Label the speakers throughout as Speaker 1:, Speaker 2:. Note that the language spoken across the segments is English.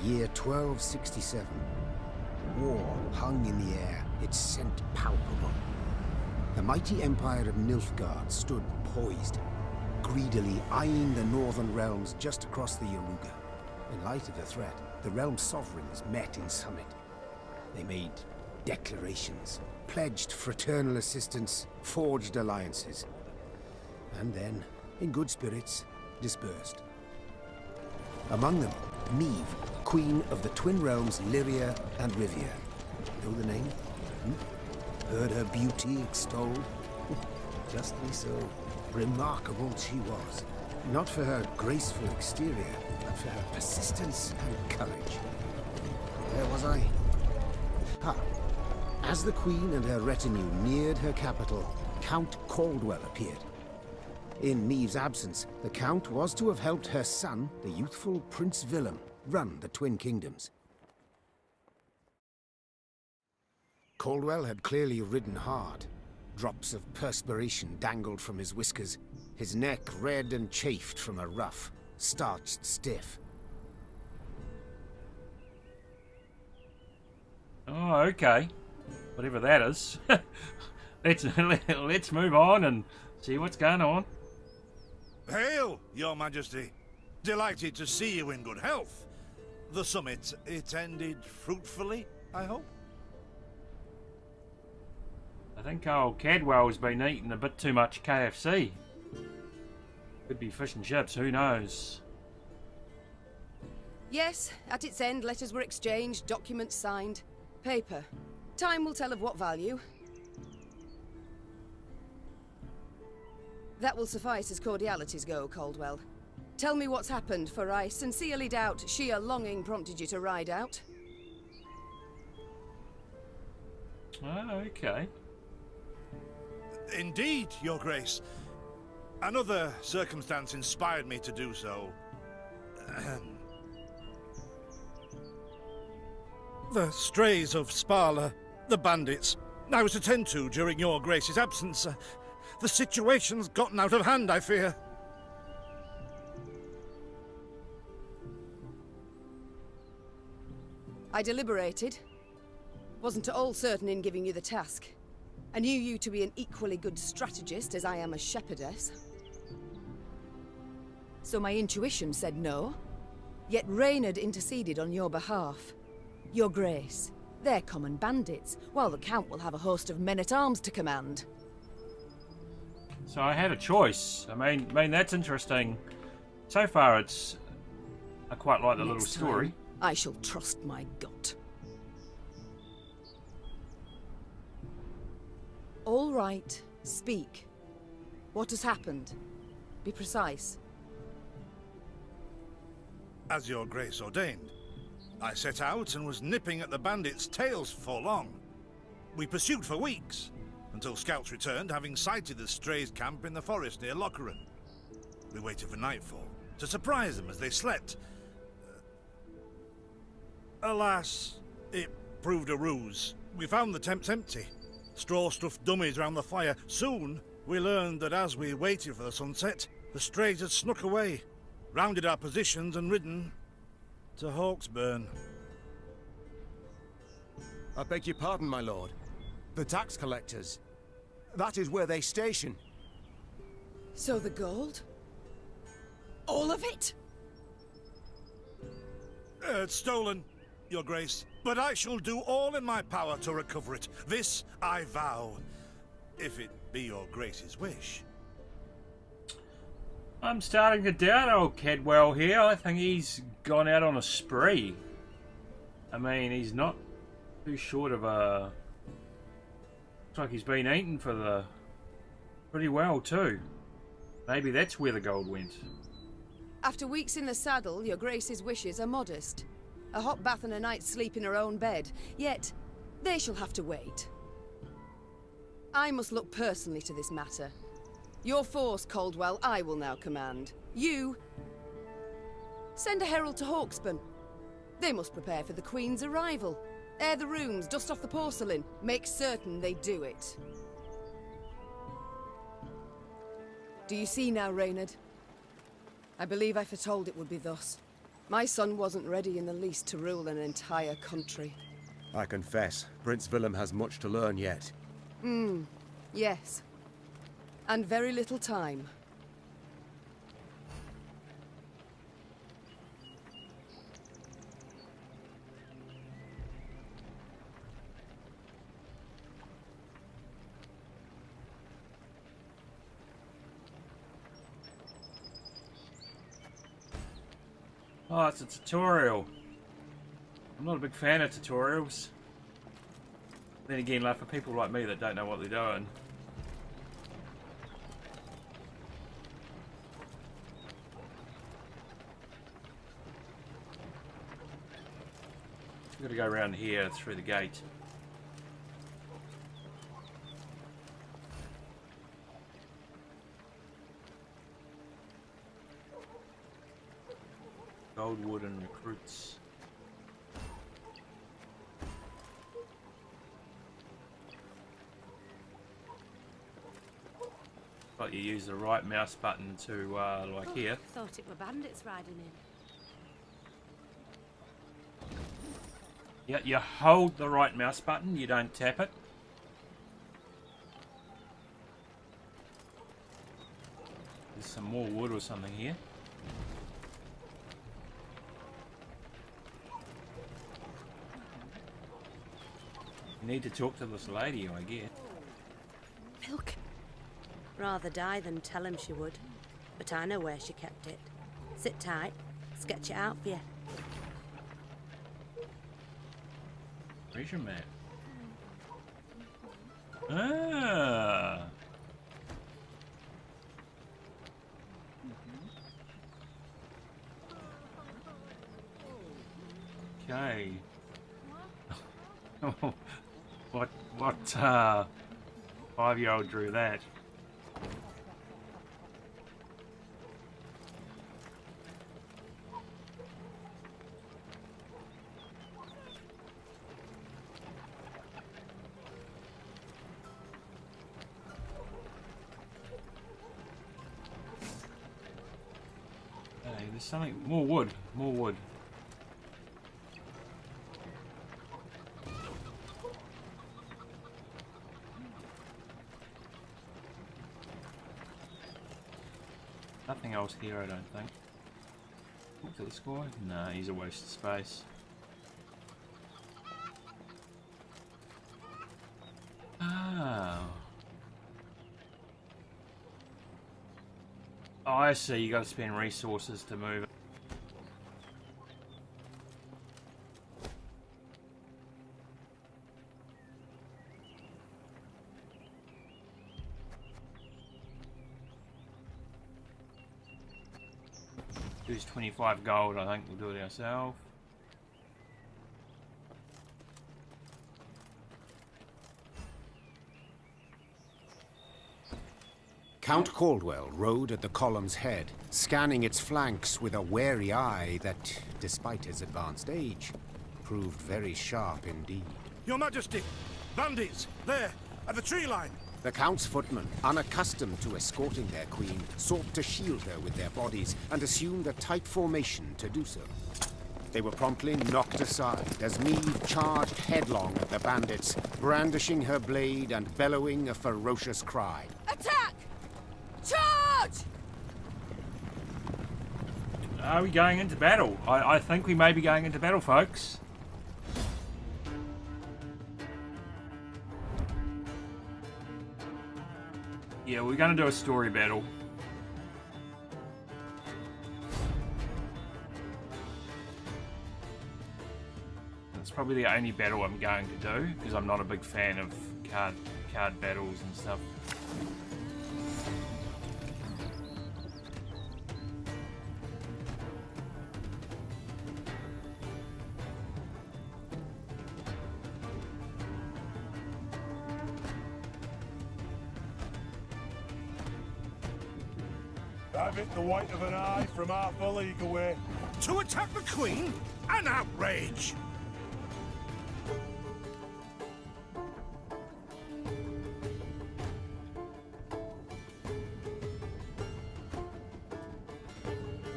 Speaker 1: year 1267. War hung in the air, its scent palpable. The mighty empire of Nilfgaard stood poised, greedily eyeing the northern realms just across the Yaruga. In light of the threat, the realm's sovereigns met in summit. They made declarations, pledged fraternal assistance, forged alliances, and then, in good spirits, dispersed. Among them, Neve, queen of the twin realms Lyria and Rivia. Know the name? Heard her beauty extolled? Justly so. Remarkable she was. Not for her graceful exterior, but for her persistence and courage. Where was I? As the queen and her retinue neared her capital, Count Caldwell appeared. In Neve's absence, the Count was to have helped her son, the youthful Prince Willem, run the Twin Kingdoms. Caldwell had clearly ridden hard. Drops of perspiration dangled from his whiskers, his neck red and chafed from a ruff, starched stiff.
Speaker 2: Oh, okay. Whatever that is. Let's move on and see what's going on.
Speaker 3: Hail, Your Majesty. Delighted to see you in good health. The summit, it ended fruitfully, I hope?
Speaker 2: I think old Cadwell's been eating a bit too much KFC. Could be fish and chips, who knows?
Speaker 4: Yes, at its end, letters were exchanged, documents signed. Paper. Time will tell of what value. That will suffice as cordialities go, Caldwell. Tell me what's happened, for I sincerely doubt sheer longing prompted you to ride out.
Speaker 2: Oh, okay.
Speaker 3: Indeed, Your Grace. Another circumstance inspired me to do so. The strays of Sparla, the bandits, I was to tend to during Your Grace's absence. The situation's gotten out of hand, I fear.
Speaker 4: I deliberated. Wasn't at all certain in giving you the task. I knew you to be an equally good strategist as I am a shepherdess. So my intuition said no. Yet Reynard interceded on your behalf. Your Grace, they're common bandits, while the Count will have a host of men-at-arms to command.
Speaker 2: So I had a choice. I mean that's interesting. So far, I quite like the little story.
Speaker 4: I shall trust my gut. All right, speak. What has happened? Be precise.
Speaker 3: As Your Grace ordained, I set out and was nipping at the bandits' tails for long. We pursued for weeks, until scouts returned, having sighted the strays' camp in the forest near Locheren. We waited for nightfall, to surprise them as they slept. Alas, it proved a ruse. We found the tents empty. Straw-stuffed dummies round the fire. Soon, we learned that as we waited for the sunset, the strays had snuck away, rounded our positions and ridden to Hawksburn.
Speaker 5: I beg your pardon, my lord. The tax collectors. That is where they station.
Speaker 4: So the gold? All of it?
Speaker 3: It's stolen, Your Grace, but I shall do all in my power to recover it. This I vow, if it be Your Grace's wish.
Speaker 2: I'm starting to doubt old Cadwell here. I think he's gone out on a spree. I mean, he's not too short of a... Looks like he's been eaten for the... pretty well too. Maybe that's where the gold went.
Speaker 4: After weeks in the saddle, Your Grace's wishes are modest. A hot bath and a night's sleep in her own bed. Yet, they shall have to wait. I must look personally to this matter. Your force, Caldwell, I will now command. You... send a herald to Hawksburn. They must prepare for the Queen's arrival. Air the rooms, dust off the porcelain. Make certain they do it. Do you see now, Reynard? I believe I foretold it would be thus. My son wasn't ready in the least to rule an entire country.
Speaker 5: I confess, Prince Willem has much to learn yet.
Speaker 4: Yes. And very little time.
Speaker 2: Oh, it's a tutorial. I'm not a big fan of tutorials. Then again, like for people like me that don't know what they're doing. We've got to go around here through the gate. Goldwood and recruits. But you use the right mouse button to, like here.
Speaker 6: Thought it were bandits riding in.
Speaker 2: Yeah, you hold the right mouse button, you don't tap it. There's some more wood or something here. You need to talk to this lady, I guess.
Speaker 6: Milk. Rather die than tell him she would. But I know where she kept it. Sit tight. Sketch it out for you.
Speaker 2: Where's your map? Ah. Okay. what 5-year-old drew that? Hey, there's something more wood, more wood. Nothing else here, I don't think. Talk to this guy? Nah, he's a waste of space. Oh. Oh, I see. You got to spend resources to move it. Use 25 gold, I think we'll do it ourselves.
Speaker 1: Count Caldwell rode at the column's head, scanning its flanks with a wary eye that, despite his advanced age, proved very sharp indeed.
Speaker 3: Your Majesty! Bandits! There! At the tree line!
Speaker 1: The Count's footmen, unaccustomed to escorting their queen, sought to shield her with their bodies and assumed a tight formation to do so. They were promptly knocked aside as Meve charged headlong at the bandits, brandishing her blade and bellowing a ferocious cry.
Speaker 4: Attack! Charge!
Speaker 2: Are we going into battle? I think we may be going into battle, folks. Yeah, we're going to do a story battle. It's probably the only battle I'm going to do, because I'm not a big fan of card battles and stuff.
Speaker 7: Have it the white of an eye from half a league away.
Speaker 3: To attack the Queen? An outrage!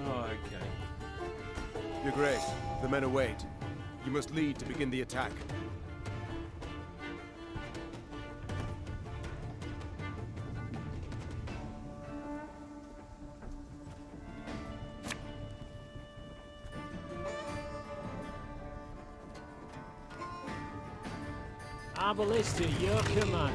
Speaker 2: Oh, okay.
Speaker 5: Your Grace, the men await. You must lead to begin the attack.
Speaker 8: Our ballista, your command.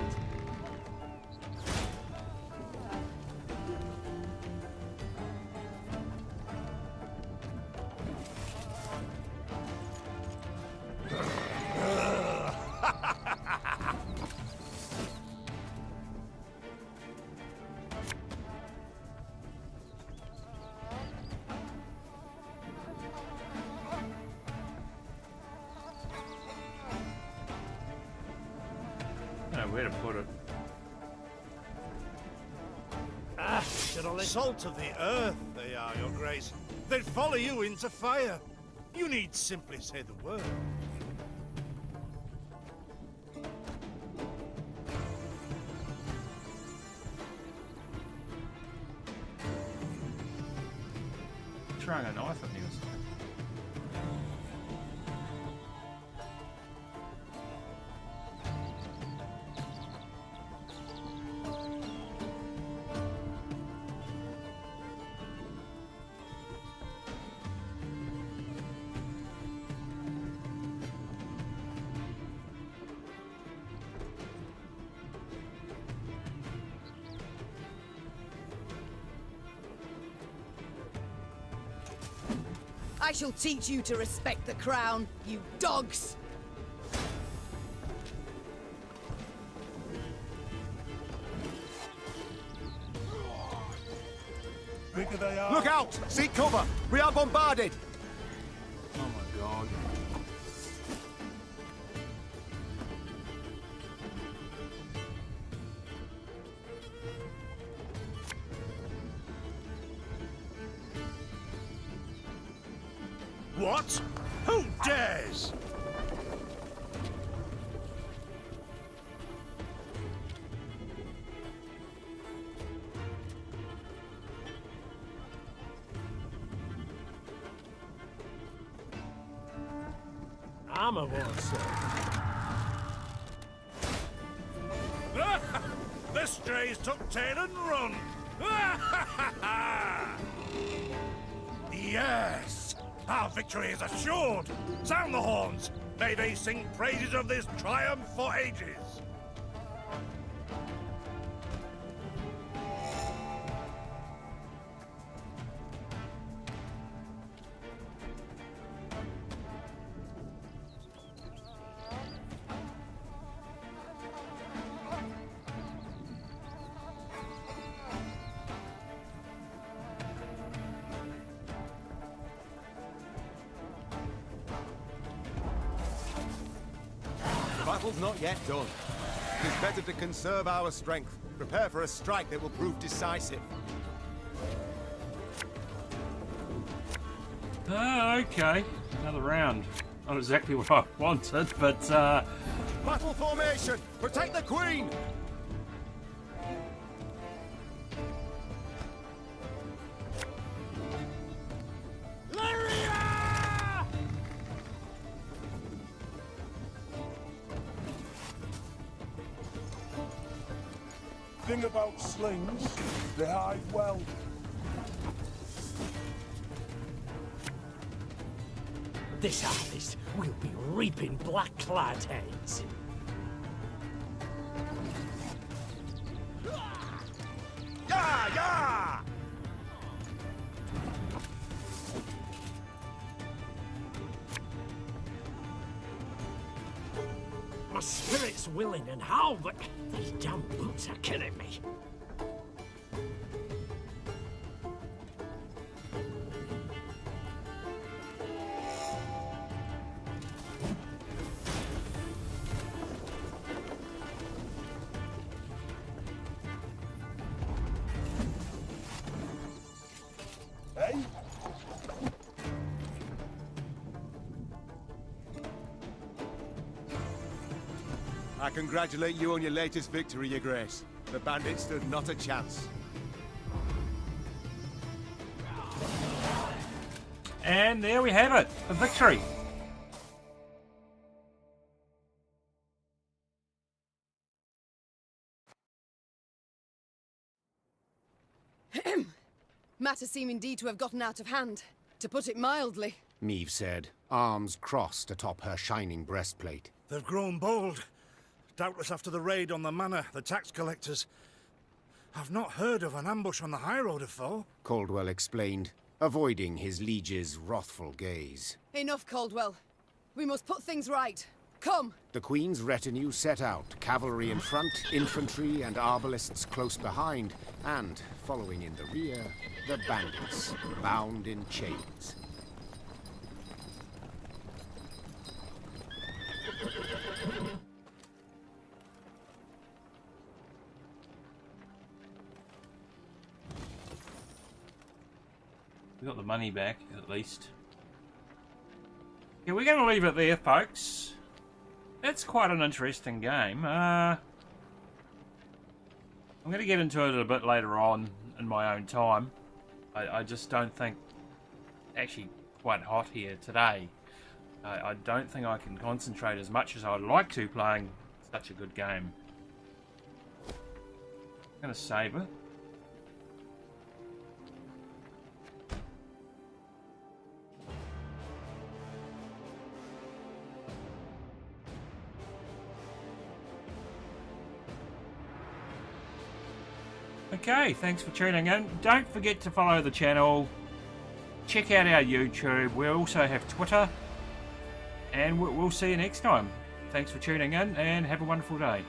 Speaker 2: Where to put it?
Speaker 8: Ah, should I let...
Speaker 3: Salt of the earth, they are, Your Grace. They'd follow you into fire. You need simply say the word.
Speaker 2: Throwing a knife at me or something.
Speaker 4: I shall teach you to respect the crown, you dogs!
Speaker 7: Bigger they are.
Speaker 5: Look out! Seek cover! We are bombarded!
Speaker 2: Oh my god.
Speaker 3: What? Who dares?
Speaker 8: Armor won't serve.
Speaker 3: The strays took tail and run. Yes! Our victory is assured! Sound the horns! May they sing praises of this triumph for ages!
Speaker 5: The battle's not yet done. It is better to conserve our strength. Prepare for a strike that will prove decisive.
Speaker 2: Okay. Another round. Not exactly what I wanted, but
Speaker 5: Battle formation! Protect the Queen!
Speaker 7: Thing about slings, they hide well.
Speaker 8: This harvest will be reaping black-clad heads.
Speaker 5: Yeah, yeah!
Speaker 8: My spirit's willing and how, but these damn boots are killing me.
Speaker 7: Eh?
Speaker 5: I congratulate you on your latest victory, Your Grace. The bandits stood not a chance.
Speaker 2: And there we have it, a victory.
Speaker 4: Matters seem indeed to have gotten out of hand, to put it mildly.
Speaker 1: Meve said, arms crossed atop her shining breastplate.
Speaker 3: They've grown bold. Doubtless after the raid on the manor, the tax collectors. I've not heard of an ambush on the high road afore.
Speaker 1: Caldwell explained, avoiding his liege's wrathful gaze.
Speaker 4: Enough, Caldwell. We must put things right. Come!
Speaker 1: The Queen's retinue set out, cavalry in front, infantry and arbalists close behind, and, following in the rear, the bandits, bound in chains.
Speaker 2: We got the money back, at least. Yeah, we're going to leave it there, folks. It's quite an interesting game. I'm going to get into it a bit later on in my own time. I just don't think... Actually, quite hot here today. I don't think I can concentrate as much as I'd like to playing such a good game. I'm going to save it. Okay, thanks for tuning in. Don't forget to follow the channel. Check out our YouTube. We also have Twitter. And we'll see you next time. Thanks for tuning in and have a wonderful day.